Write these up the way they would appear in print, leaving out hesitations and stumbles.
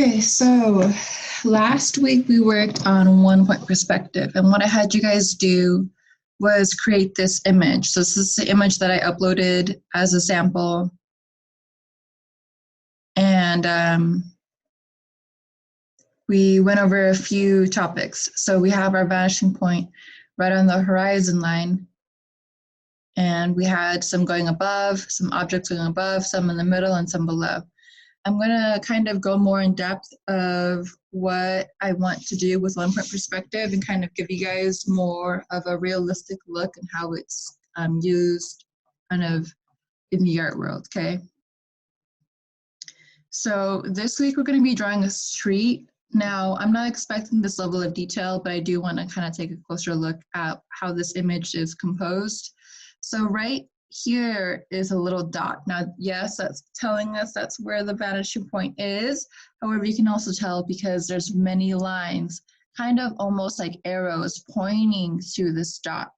Okay, so last week we worked on 1 point perspective, and what I had you guys do was create this image. So this is the image that I uploaded as a sample, and we went over a few topics. So we have our vanishing point right on the horizon line, and we had some going above, some objects going above, some in the middle, and some below. I'm going to kind of go more in depth of what I want to do with 1 point perspective and kind of give you guys more of a realistic look and how it's used kind of in the art world, okay? So this week we're going to be drawing a street. Now, I'm not expecting this level of detail, but I do want to kind of take a closer look at how this image is composed. So right here is a little dot. Now, yes, that's telling us that's where the vanishing point is. However, you can also tell because there's many lines, kind of almost like arrows pointing to this dot.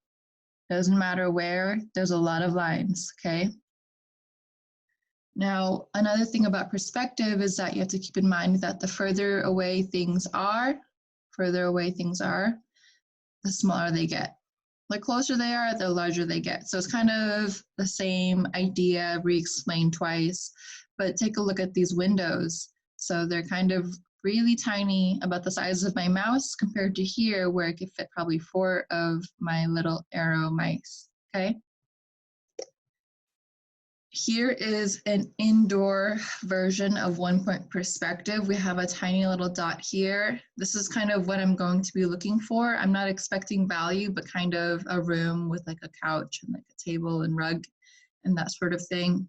Doesn't matter where, there's a lot of lines, okay? Now, another thing about perspective is that you have to keep in mind that the further away things are, the smaller they get. The closer they are, the larger they get. So it's kind of the same idea re-explained twice, but take a look at these windows. So they're kind of really tiny, about the size of my mouse, compared to here where it could fit probably 4 of my little arrow mice, okay? Here is an indoor version of 1 point perspective. We have a tiny little dot here. This is kind of what I'm going to be looking for. I'm not expecting value, but kind of a room with like a couch and like a table and rug and that sort of thing.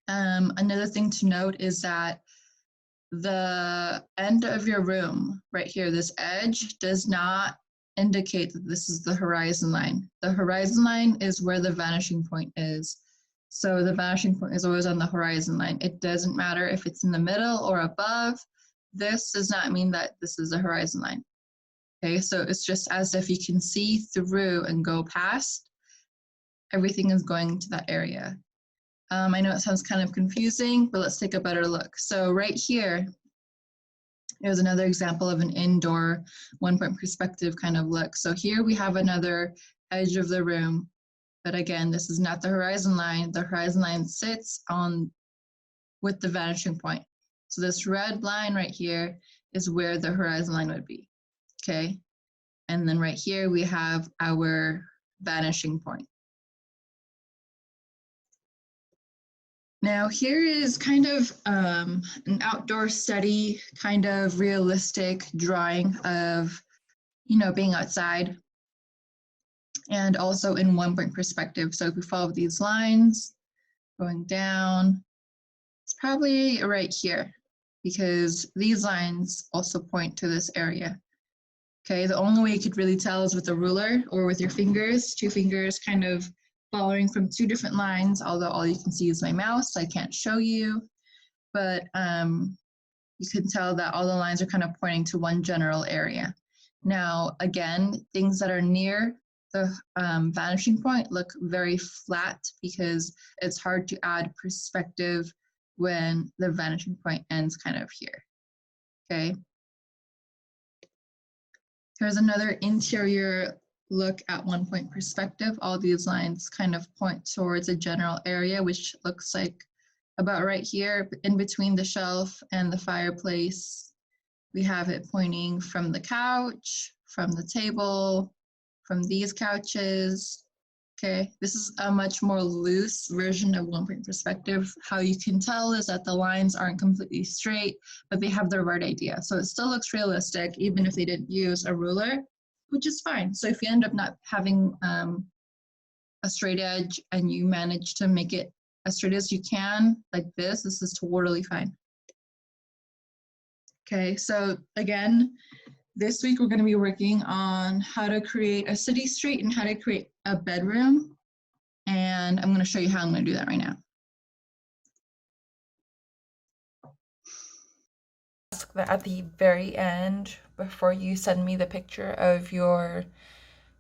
Another thing to note is that the end of your room right here, this edge, does not indicate that this is the horizon line. The horizon line is where the vanishing point is. So the vanishing point is always on the horizon line. It doesn't matter if it's in the middle or above. This does not mean that this is the horizon line. Okay, so it's just as if you can see through and go past, everything is going to that area. I know it sounds kind of confusing, but let's take a better look. So right here, here's another example of an indoor 1 point perspective kind of look. So here we have another edge of the room. But again, this is not the horizon line. The horizon line sits on with the vanishing point. So this red line right here is where the horizon line would be, okay? And then right here we have our vanishing point. Now here is kind of an outdoor study, kind of realistic drawing of, you know, being outside. And also in 1 point perspective. So if we follow these lines going down, it's probably right here because these lines also point to this area. Okay, the only way you could really tell is with a ruler or with your fingers, 2 fingers kind of following from 2 different lines, although all you can see is my mouse, so I can't show you. But you can tell that all the lines are kind of pointing to one general area. Now, again, things that are near the vanishing point look very flat because it's hard to add perspective when the vanishing point ends kind of here, okay? Here's another interior look at 1 point perspective. All these lines kind of point towards a general area, which looks like about right here in between the shelf and the fireplace. We have it pointing from the couch, from the table, from these couches, okay? This is a much more loose version of 1 point perspective. How you can tell is that the lines aren't completely straight, but they have the right idea. So it still looks realistic, even if they didn't use a ruler, which is fine. So if you end up not having a straight edge and you manage to make it as straight as you can, like this is totally fine. Okay, so again, this week we're going to be working on how to create a city street and how to create a bedroom. And I'm going to show you how I'm going to do that right now. At the very end, before you send me the picture of your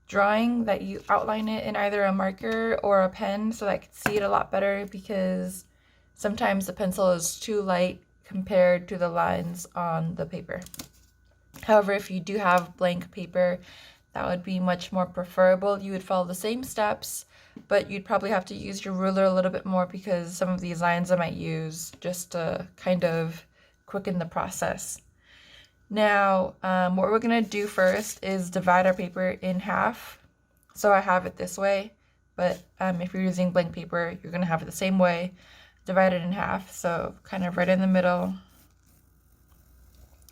drawing, that you outline it in either a marker or a pen so that I could see it a lot better, because sometimes the pencil is too light compared to the lines on the paper. However, if you do have blank paper, that would be much more preferable. You would follow the same steps, but you'd probably have to use your ruler a little bit more because some of these lines I might use just to kind of quicken the process. Now, what we're gonna do first is divide our paper in half. So I have it this way, but if you're using blank paper, you're gonna have it the same way, divide it in half. So kind of right in the middle,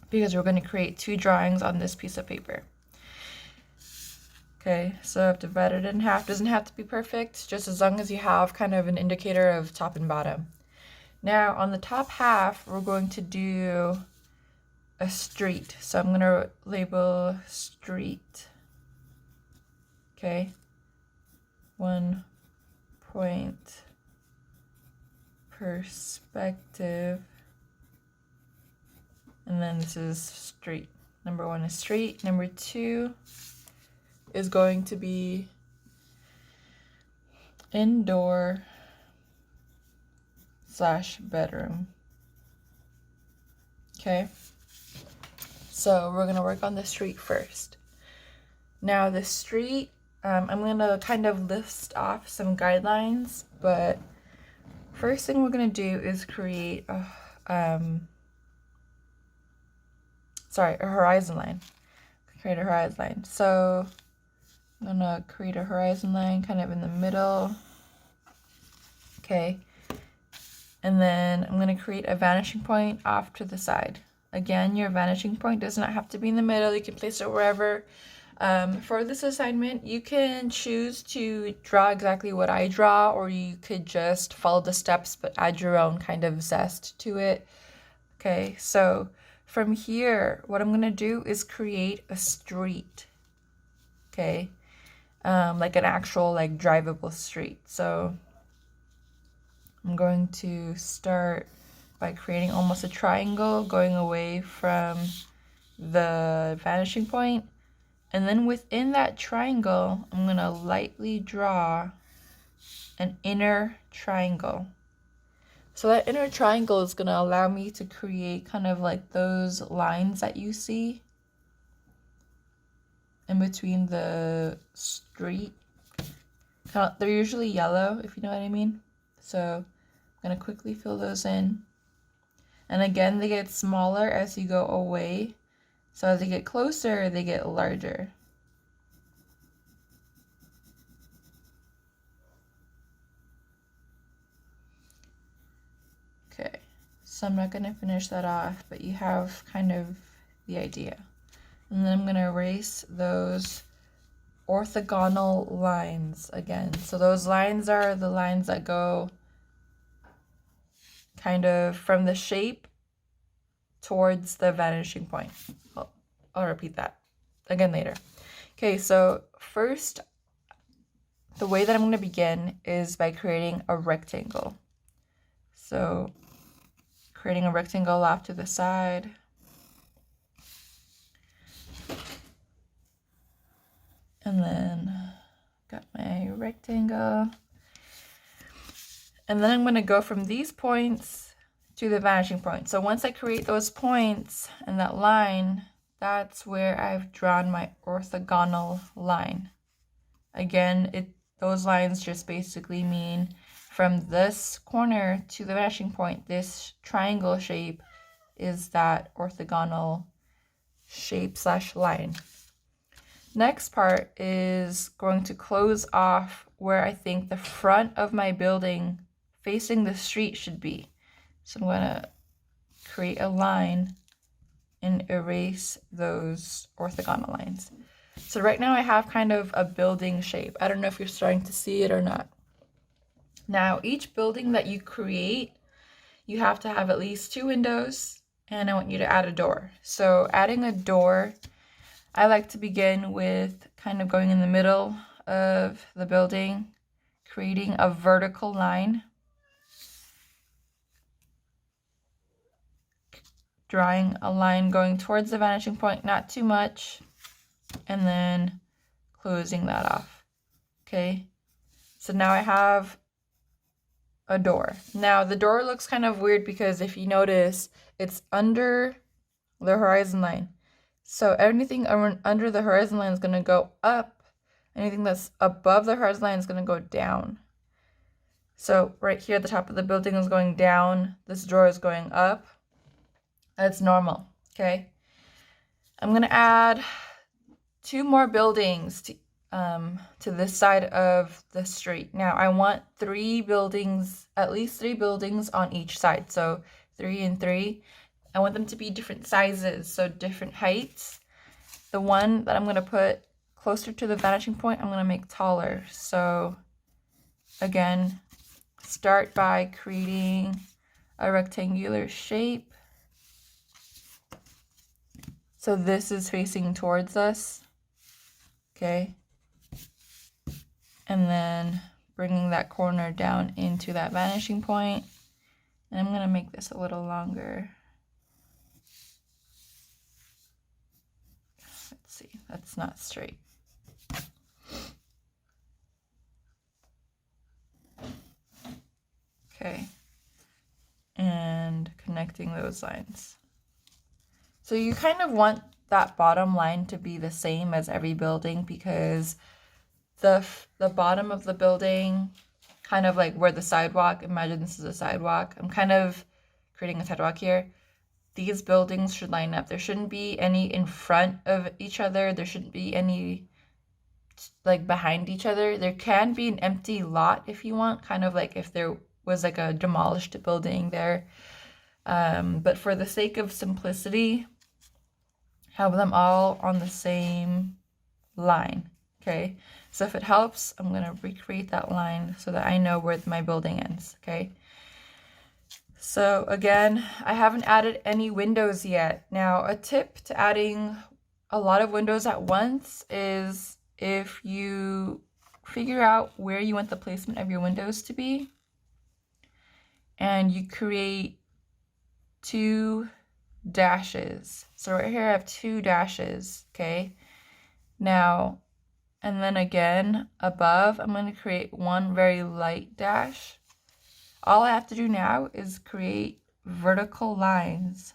because we're gonna create 2 drawings on this piece of paper. Okay, so I've divided it in half. Doesn't have to be perfect, just as long as you have kind of an indicator of top and bottom. Now on the top half, we're going to do a street. So I'm gonna label street. Okay, 1 point perspective. And then this is street. Number 1 is street. Number 2 is going to be indoor / bedroom. Okay, so we're gonna work on the street first. Now the street, I'm gonna kind of list off some guidelines, but first thing we're gonna do is create a horizon line. Create a horizon line. So I'm gonna create a horizon line kind of in the middle. Okay. And then I'm gonna create a vanishing point off to the side. Again, your vanishing point does not have to be in the middle. You can place it wherever. For this assignment, you can choose to draw exactly what I draw, or you could just follow the steps but add your own kind of zest to it. Okay, so from here, what I'm gonna do is create a street. Okay, like an actual like drivable street. So I'm going to start by creating almost a triangle going away from the vanishing point. And then within that triangle, I'm going to lightly draw an inner triangle. So that inner triangle is going to allow me to create kind of like those lines that you see in between the street. They're usually yellow, if you know what I mean. So I'm going to quickly fill those in. And again, they get smaller as you go away. So as they get closer, they get larger. Okay, so I'm not going to finish that off, but you have kind of the idea. And then I'm going to erase those orthogonal lines again. So those lines are the lines that go kind of from the shape towards the vanishing point. I'll repeat that again later. Okay, so first, the way that I'm going to begin is by creating a rectangle. So creating a rectangle off to the side. And then got my rectangle. And then I'm going to go from these points to the vanishing point. So once I create those points and that line, that's where I've drawn my orthogonal line. Again, those lines just basically mean from this corner to the vanishing point, this triangle shape is that orthogonal shape / line. Next part is going to close off where I think the front of my building facing the street should be. So I'm going to create a line and erase those orthogonal lines. So right now I have kind of a building shape. I don't know if you're starting to see it or not. Now, each building that you create, you have to have at least 2 windows, and I want you to add a door. So adding a door, I like to begin with kind of going in the middle of the building, creating a vertical line, drawing a line going towards the vanishing point, not too much, and then closing that off. Okay, so now I have a door. Now the door looks kind of weird because if you notice, it's under the horizon line. So anything under the horizon line is going to go up. Anything that's above the horizon line is going to go down. So right here, the top of the building is going down. This door is going up. That's normal, okay? I'm going to add 2 more buildings to this side of the street. Now I want 3 buildings, at least 3 buildings on each side. So 3 and 3. I want them to be different sizes, so different heights. The one that I'm going to put closer to the vanishing point, I'm going to make taller. So again, start by creating a rectangular shape. So this is facing towards us, okay? And then bringing that corner down into that vanishing point. And I'm going to make this a little longer. Let's see, that's not straight. Okay, and connecting those lines. So you kind of want that bottom line to be the same as every building because the bottom of the building, kind of like where the sidewalk, imagine this is a sidewalk. I'm kind of creating a sidewalk here. These buildings should line up. There shouldn't be any in front of each other. There shouldn't be any like behind each other. There can be an empty lot if you want, kind of like if there was like a demolished building there. But for the sake of simplicity, have them all on the same line, okay? So if it helps, I'm gonna recreate that line so that I know where my building ends, okay? So again, I haven't added any windows yet. Now, a tip to adding a lot of windows at once is if you figure out where you want the placement of your windows to be, and you create 2 dashes. So right here I have 2 dashes, okay? Now, and then again, above, I'm going to create 1 very light dash. All I have to do now is create vertical lines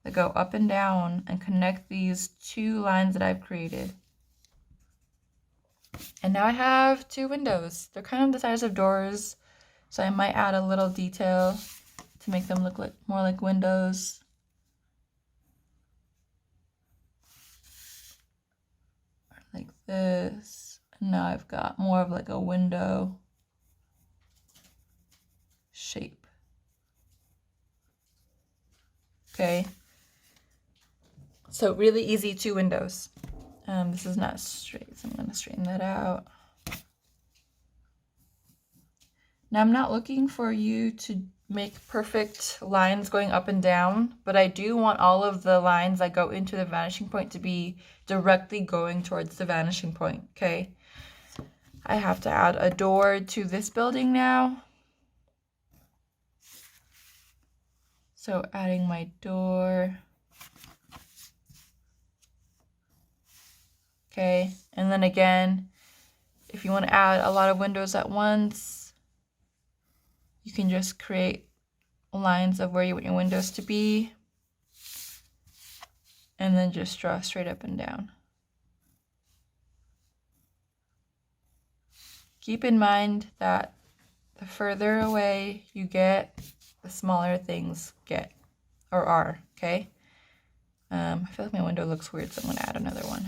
that go up and down and connect these 2 lines that I've created. And now I have 2 windows. They're kind of the size of doors, so I might add a little detail to make them look like more like windows. Like this. And now I've got more of like a window shape. Okay. So really easy 2 windows. This is not straight, so I'm going to straighten that out. Now I'm not looking for you to make perfect lines going up and down, but I do want all of the lines that go into the vanishing point to be directly going towards the vanishing point, okay? I have to add a door to this building now. So adding my door. Okay, and then again, if you want to add a lot of windows at once, you can just create lines of where you want your windows to be, and then just draw straight up and down. Keep in mind that the further away you get, the smaller things get, or are, okay? I feel like my window looks weird, so I'm going to add another one.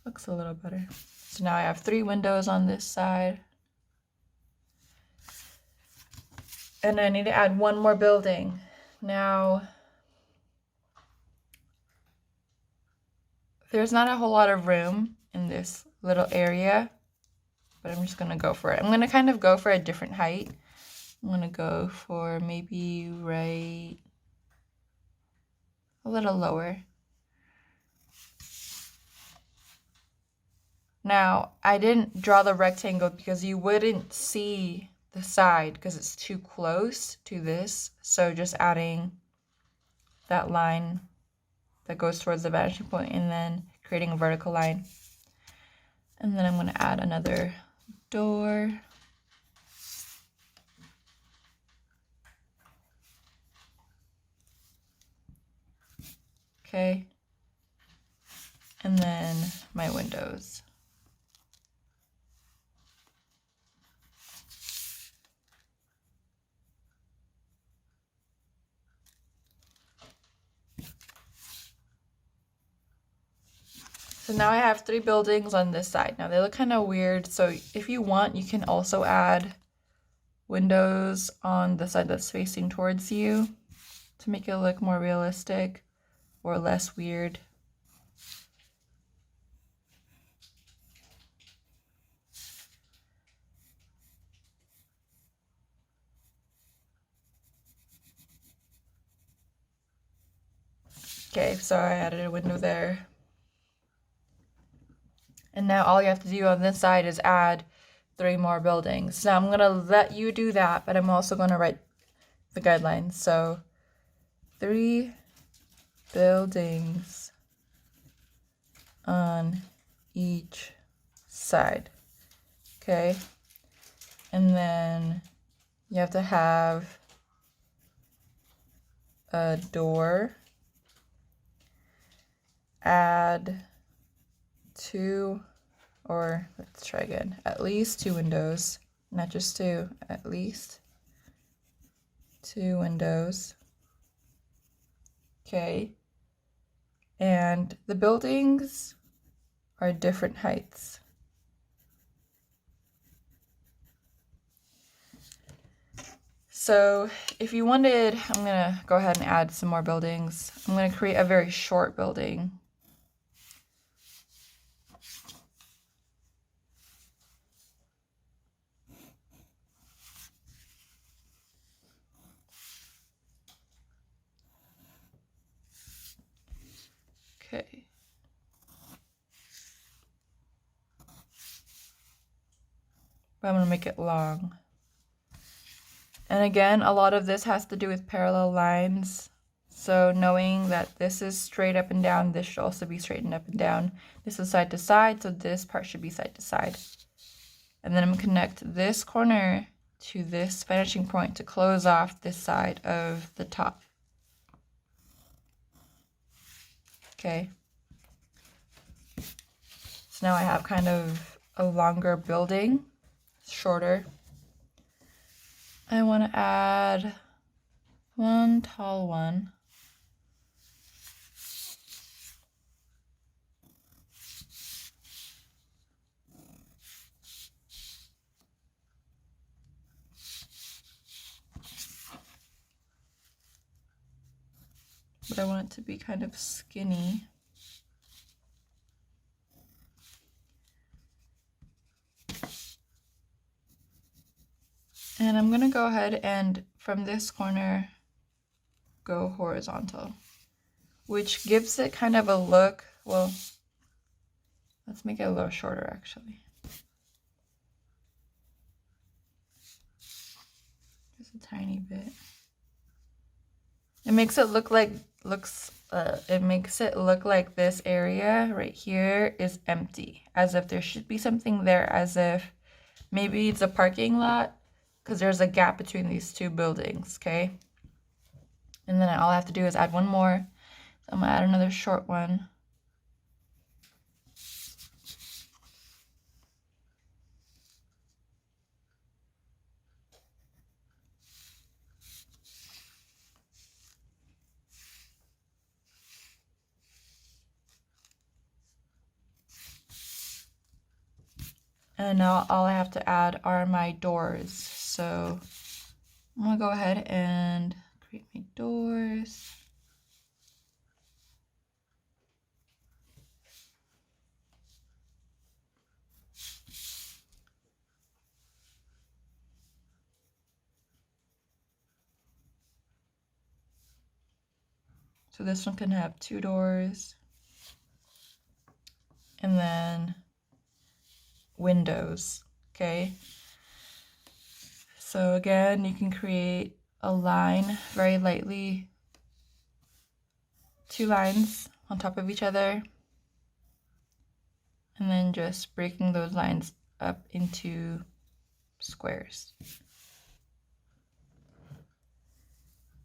Looks a little better. So now I have 3 windows on this side. And I need to add 1 more building. Now, there's not a whole lot of room in this little area, but I'm just gonna go for it. I'm gonna kind of go for a different height. I'm gonna go for maybe right a little lower. Now, I didn't draw the rectangle because you wouldn't see the side because it's too close to this. So just adding that line that goes towards the vanishing point, and then creating a vertical line. And then I'm going to add another door. Okay. And then my windows. So now I have 3 buildings on this side. Now they look kind of weird, so if you want, you can also add windows on the side that's facing towards you to make it look more realistic or less weird. Okay, so I added a window there. And now all you have to do on this side is add 3 more buildings. Now I'm going to let you do that, but I'm also going to write the guidelines. So 3 buildings on each side. Okay. And then you have to have a door. Add 2, or let's try again, at least 2 windows, not just 2, at least 2 windows. Okay. And the buildings are different heights. So if you wanted, I'm gonna go ahead and add some more buildings. I'm gonna create a very short building. Okay. But I'm gonna make it long. And again, a lot of this has to do with parallel lines. So knowing that this is straight up and down, this should also be straightened up and down. This is side to side, so this part should be side to side. And then I'm gonna connect this corner to this finishing point to close off this side of the top. Okay. So now I have kind of a longer building, shorter. I want to add 1 tall one. But I want it to be kind of skinny. And I'm going to go ahead and from this corner go horizontal, which gives it kind of a look. Well, let's make it a little shorter actually. Just a tiny bit. It makes it look like this area right here is empty, as if there should be something there, as if maybe it's a parking lot, because there's a gap between these 2 buildings, okay? And then all I have to do is add 1 more. So I'm gonna add another short one. And now all I have to add are my doors. So I'm gonna go ahead and create my doors. So this one can have 2 doors. And then windows, okay? So again, you can create a line very lightly 2 lines on top of each other, and then just breaking those lines up into squares.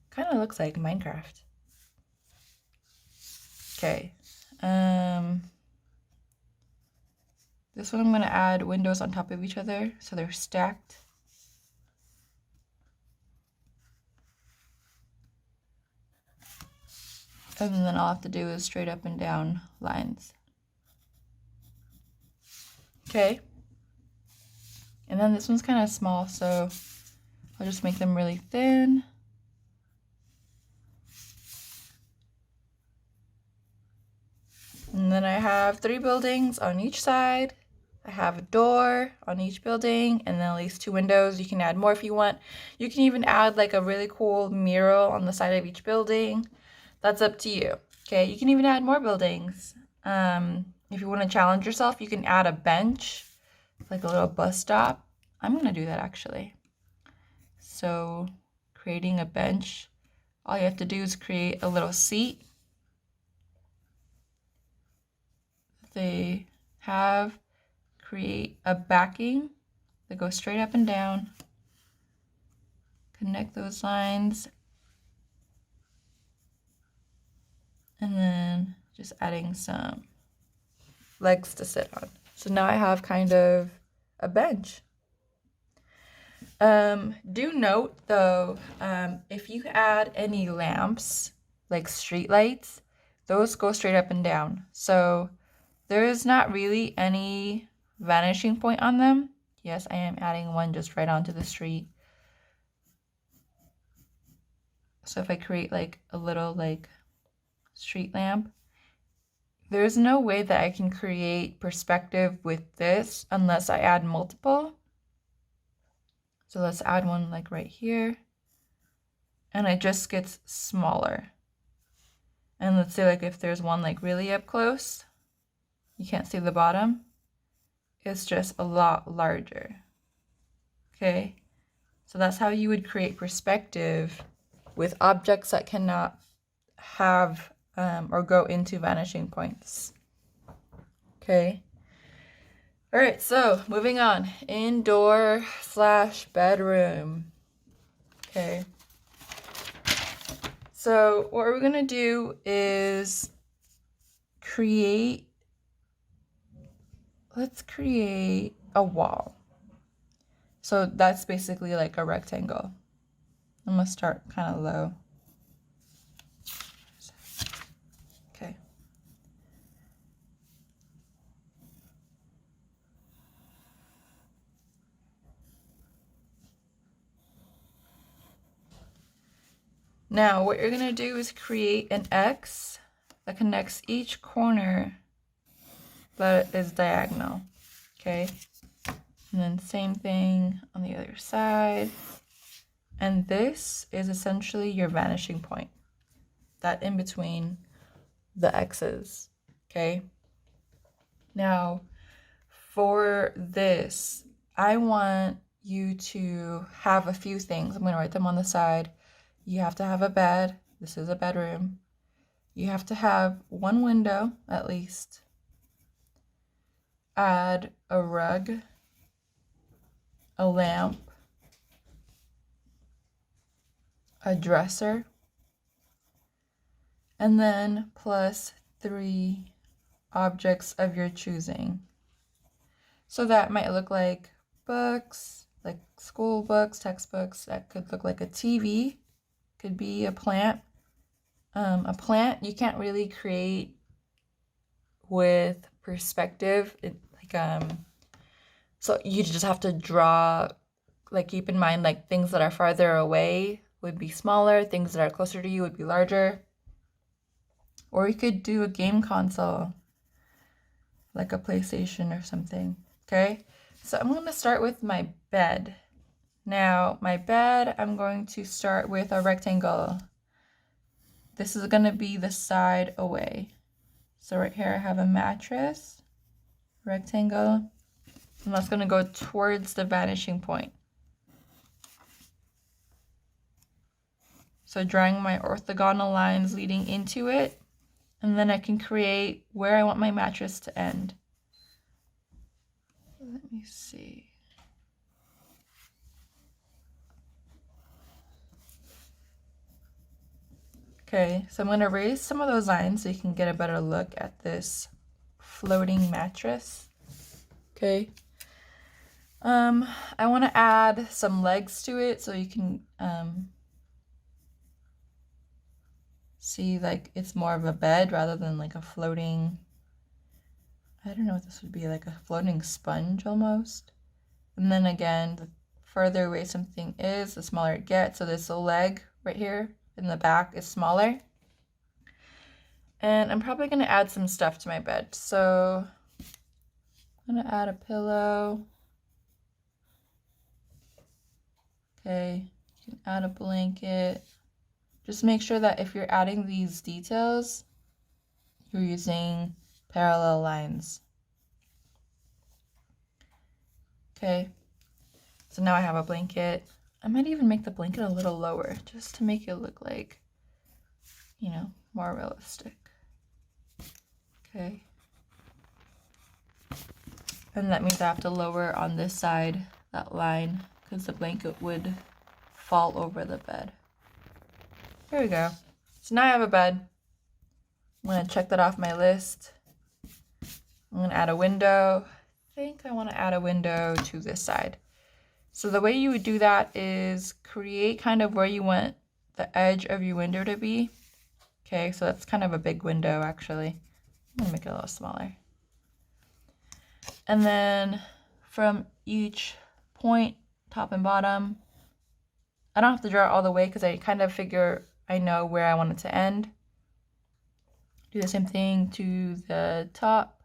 Kind of looks like Minecraft. Okay. This one I'm going to add windows on top of each other so they're stacked. And then all I have to do is straight up and down lines. Okay. And then this one's kind of small, so I'll just make them really thin. And then I have 3 buildings on each side. I have a door on each building and then at least 2 windows. You can add more if you want. You can even add like a really cool mural on the side of each building. That's up to you. Okay, you can even add more buildings. If you want to challenge yourself, you can add a bench, like a little bus stop. I'm going to do that actually. So creating a bench, all you have to do is create a little seat. They have create a backing that goes straight up and down. Connect those lines. And then just adding some legs to sit on. So now I have kind of a bench. Do note though, if you add any lamps, like street lights, those go straight up and down. So there is not really any vanishing point on them. Yes, I am adding one just right onto the street. So if I create like a little like street lamp, there's no way that I can create perspective with this unless I add multiple. So let's add one like right here, and it just gets smaller. And let's say like if there's one like really up close, you can't see the bottom, it's just a lot larger. Okay, so that's how you would create perspective with objects that cannot have or go into vanishing points. Okay. All right, so moving on. Indoor / bedroom. Okay. So what we're gonna do is let's create a wall. So that's basically like a rectangle. I'm gonna start kind of low. Okay. Now what you're gonna do is create an X that connects each corner that is diagonal. Okay. And then same thing on the other side. And this is essentially your vanishing point, that in between the X's, okay? Now, for this, I want you to have a few things. I'm gonna write them on the side. You have to have a bed. This is a bedroom. You have to have 1 window at least. Add a rug, a lamp, a dresser, and then plus 3 objects of your choosing. So that might look like books, like school books, textbooks. That could look like a TV, could be a plant. A plant you can't really create with perspective. So you just have to draw, like keep in mind like things that are farther away would be smaller, things that are closer to you would be larger. Or you could do a game console, like a PlayStation or something, okay? So I'm gonna start with my bed. Now, my bed, I'm going to start with a rectangle. This is gonna be the side away. So right here I have a mattress, rectangle, and that's gonna go towards the vanishing point. So drawing my orthogonal lines leading into it, And then I can create where I want my mattress to end. Let me see. Okay, so I'm going to erase some of those lines so you can get a better look at this floating mattress. Okay. I want to add some legs to it so you can see like it's more of a bed rather than like a floating, I don't know what this would be, like a floating sponge almost. And then again, the further away something is, the smaller it gets. So this leg right here in the back is smaller. And I'm probably going to add some stuff to my bed. So I'm going to add a pillow. Okay, you can add a blanket. Just make sure that if you're adding these details, you're using parallel lines. Okay, so now I have a blanket. I might even make the blanket a little lower just to make it look like, you know, more realistic. Okay. And that means I have to lower on this side, that line, because the blanket would fall over the bed. There we go. So now I have a bed. I'm going to check that off my list. I'm going to add a window. I think I want to add a window to this side. So the way you would do that is create kind of where you want the edge of your window to be. Okay, so that's kind of a big window actually. I'm going to make it a little smaller. And then from each point, top and bottom, I don't have to draw it all the way because I kind of figure I know where I want it to end. Do the same thing to the top.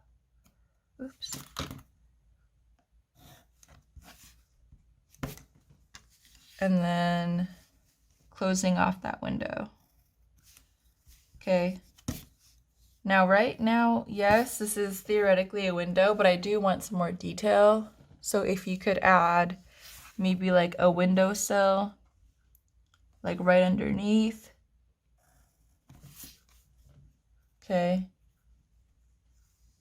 Oops. And then closing off that window. Okay. Now, right now, yes, this is theoretically a window, but I do want some more detail. So if you could add maybe like a windowsill, like right underneath. Okay.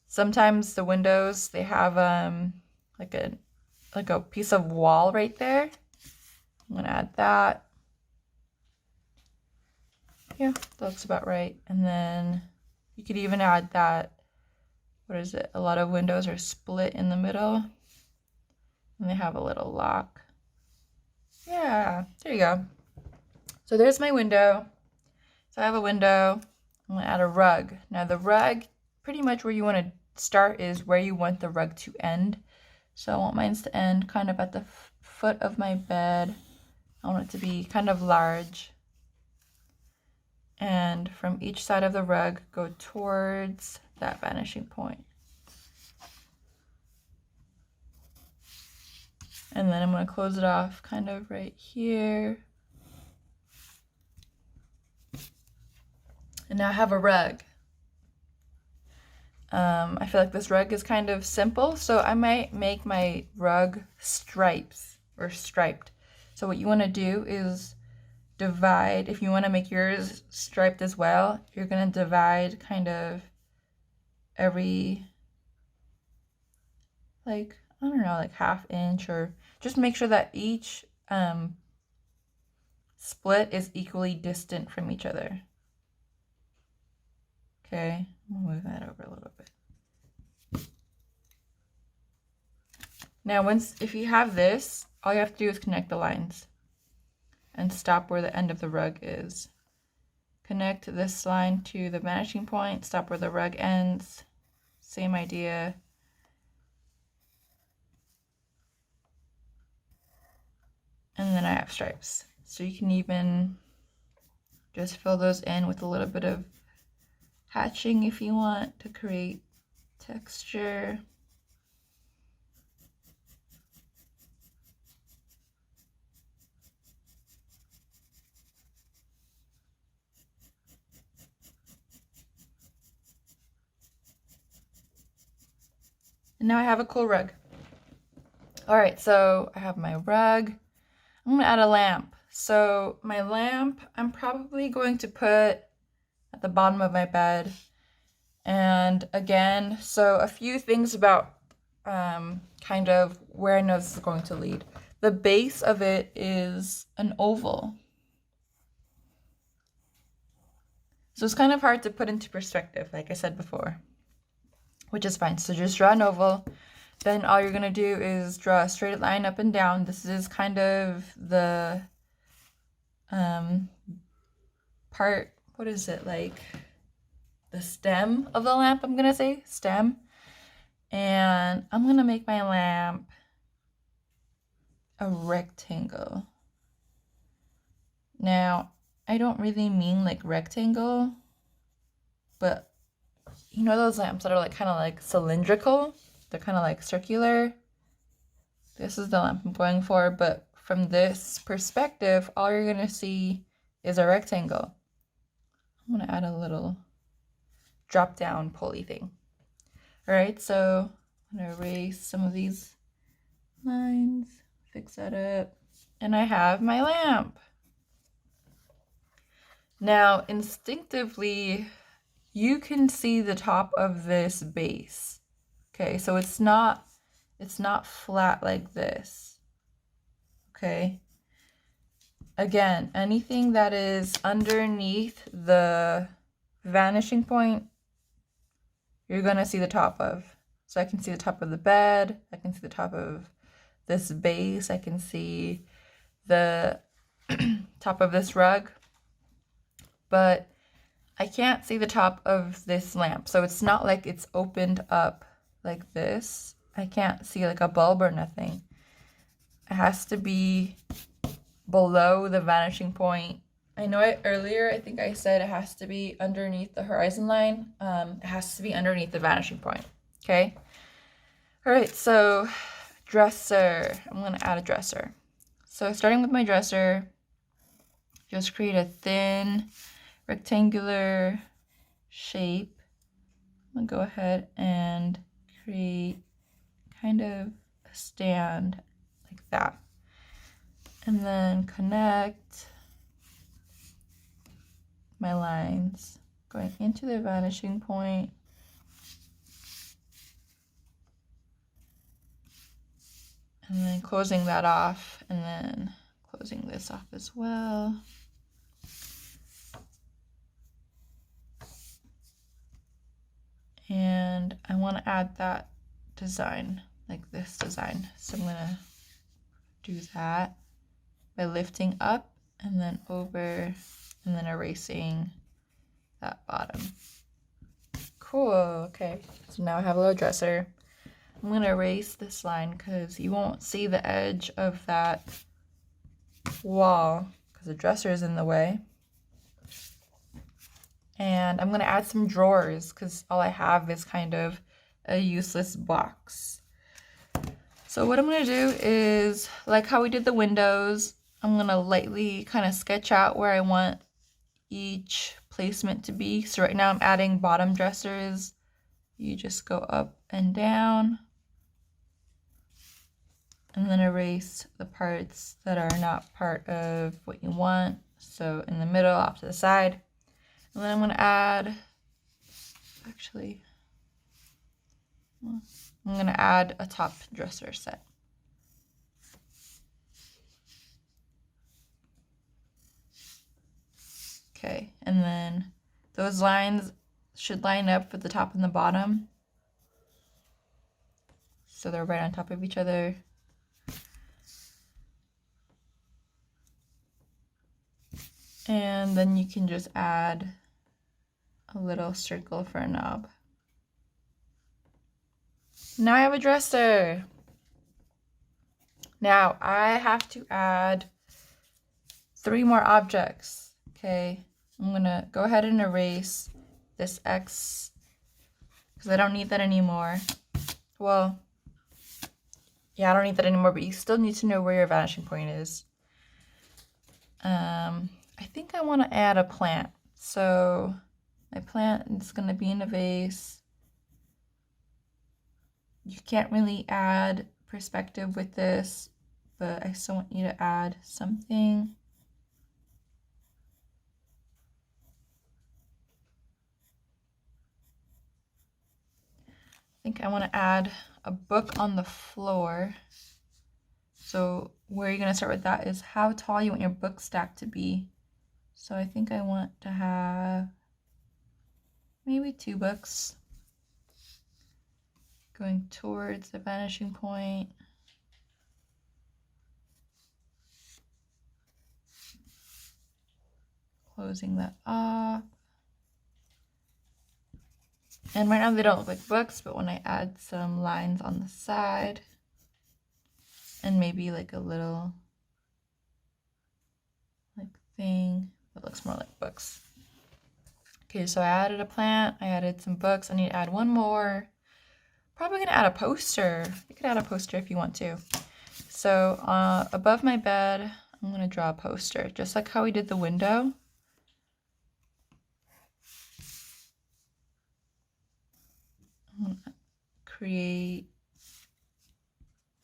Sometimes the windows, they have like a piece of wall right there. I'm gonna add that. Yeah, that looks about right. And then you could even add that, what is it? A lot of windows are split in the middle and they have a little lock. Yeah, there you go. So there's my window. So I have a window. I'm gonna add a rug. Now the rug, pretty much where you want to start is where you want the rug to end. So I want mine to end kind of at the foot of my bed. I want it to be kind of large. And from each side of the rug, go towards that vanishing point. And then I'm going to close it off kind of right here. And now I have a rug. I feel like this rug is kind of simple, so I might make my rug stripes or striped. So what you want to do is divide, if you want to make yours striped as well, you're going to divide kind of every, like, I don't know, like ½ inch, or just make sure that each split is equally distant from each other. Okay, I'll move that over a little bit. Now if you have this, all you have to do is connect the lines and stop where the end of the rug is. Connect this line to the vanishing point, stop where the rug ends. Same idea. And then I have stripes. So you can even just fill those in with a little bit of hatching if you want to create texture. And now I have a cool rug. All right, so I have my rug. I'm gonna add a lamp. So my lamp, I'm probably going to put at the bottom of my bed. And again, so a few things about kind of where I know this is going to lead. The base of it is an oval. So it's kind of hard to put into perspective, like I said before, which is fine. So just draw an oval. Then all you're going to do is draw a straight line up and down. This is kind of the part, what is it, like the stem of the lamp, I'm going to say, stem. And I'm going to make my lamp a rectangle. Now, I don't really mean like rectangle, but you know those lamps that are like kind of like cylindrical? They're kind of like circular. This is the lamp I'm going for, but from this perspective, all you're gonna see is a rectangle. I'm gonna add a little drop down pulley thing. All right, so I'm gonna erase some of these lines, fix that up, and I have my lamp. Now, instinctively, you can see the top of this base. Okay, so it's not flat like this. Okay. Again, anything that is underneath the vanishing point, you're gonna see the top of. So I can see the top of the bed, I can see the top of this base, I can see the top of this rug, but I can't see the top of this lamp. So it's not like it's opened up like this. I can't see like a bulb or nothing. It has to be below the vanishing point. I know earlier I think I said it has to be underneath the horizon line. It has to be underneath the vanishing point. Okay. All right, so dresser. I'm going to add a dresser. So starting with my dresser, just create a thin rectangular shape. I'm going to go ahead and create kind of a stand like that. And then connect my lines going into the vanishing point. And then closing that off, and then closing this off as well. And I want to add that design, like this design. So I'm going to do that by lifting up and then over and then erasing that bottom. Cool, okay. So now I have a little dresser. I'm going to erase this line because you won't see the edge of that wall because the dresser is in the way. And I'm going to add some drawers because all I have is kind of a useless box. So what I'm going to do is, like how we did the windows, I'm going to lightly kind of sketch out where I want each placement to be. So right now I'm adding bottom dressers. You just go up and down. And then erase the parts that are not part of what you want. So in the middle, off to the side. And then I'm going to add, actually, I'm going to add a top dresser set. Okay, and then those lines should line up with the top and the bottom. So they're right on top of each other. And then you can just add a little circle for a knob. Now I have a dresser. Now I have to add 3 more objects. Okay, I'm gonna go ahead and erase this X because I don't need that anymore. Well, yeah, I don't need that anymore, but you still need to know where your vanishing point is. I think I want to add a plant. So my plant is going to be in a vase. You can't really add perspective with this, but I still want you to add something. think I want to add a book on the floor. So where you're going to start with that is how tall you want your book stack to be. So I think I want to have maybe 2 books going towards the vanishing point. Closing that off. And right now they don't look like books, but when I add some lines on the side and maybe like a little like thing that looks more like books. Okay, so I added a plant, I added some books. I need to add one more. Probably gonna add a poster. You could add a poster if you want to. So above my bed, I'm gonna draw a poster, just like how we did the window. I'm gonna create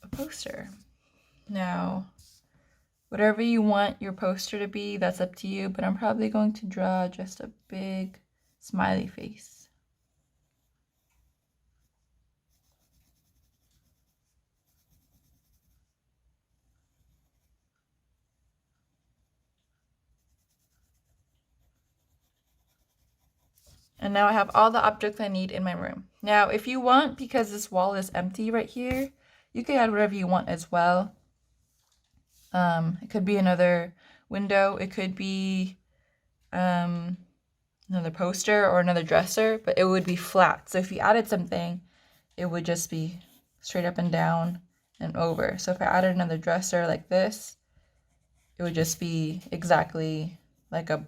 a poster. Now, whatever you want your poster to be, that's up to you, but I'm probably going to draw just a big smiley face. And now I have all the objects I need in my room. Now, if you want, because this wall is empty right here, you can add whatever you want as well. It could be another window. It could be another poster or another dresser, but it would be flat. So if you added something, it would just be straight up and down and over. So if I added another dresser like this, it would just be exactly like a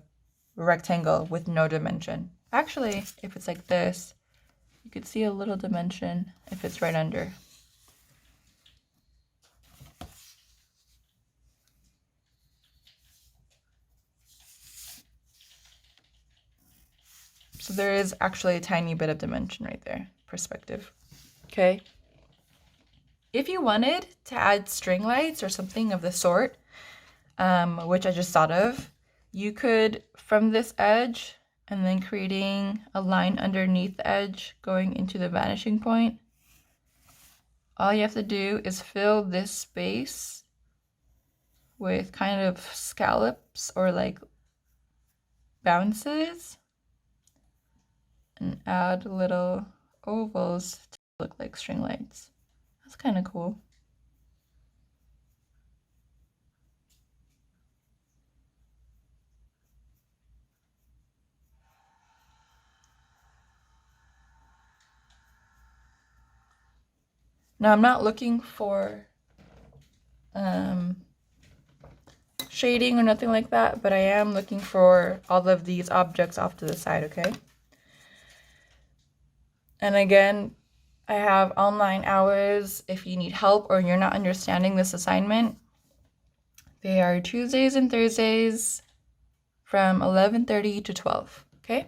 rectangle with no dimension. Actually, if it's like this, you could see a little dimension if it's right under. So there is actually a tiny bit of dimension right there, perspective. Okay. If you wanted to add string lights or something of the sort, which I just thought of, you could, from this edge, and then creating a line underneath the edge going into the vanishing point. All you have to do is fill this space with kind of scallops or like bounces and add little ovals to look like string lights. That's kind of cool. Now I'm not looking for shading or nothing like that, but I am looking for all of these objects off to the side, okay? And again, I have online hours if you need help or you're not understanding this assignment. They are Tuesdays and Thursdays from 11:30 to 12, okay?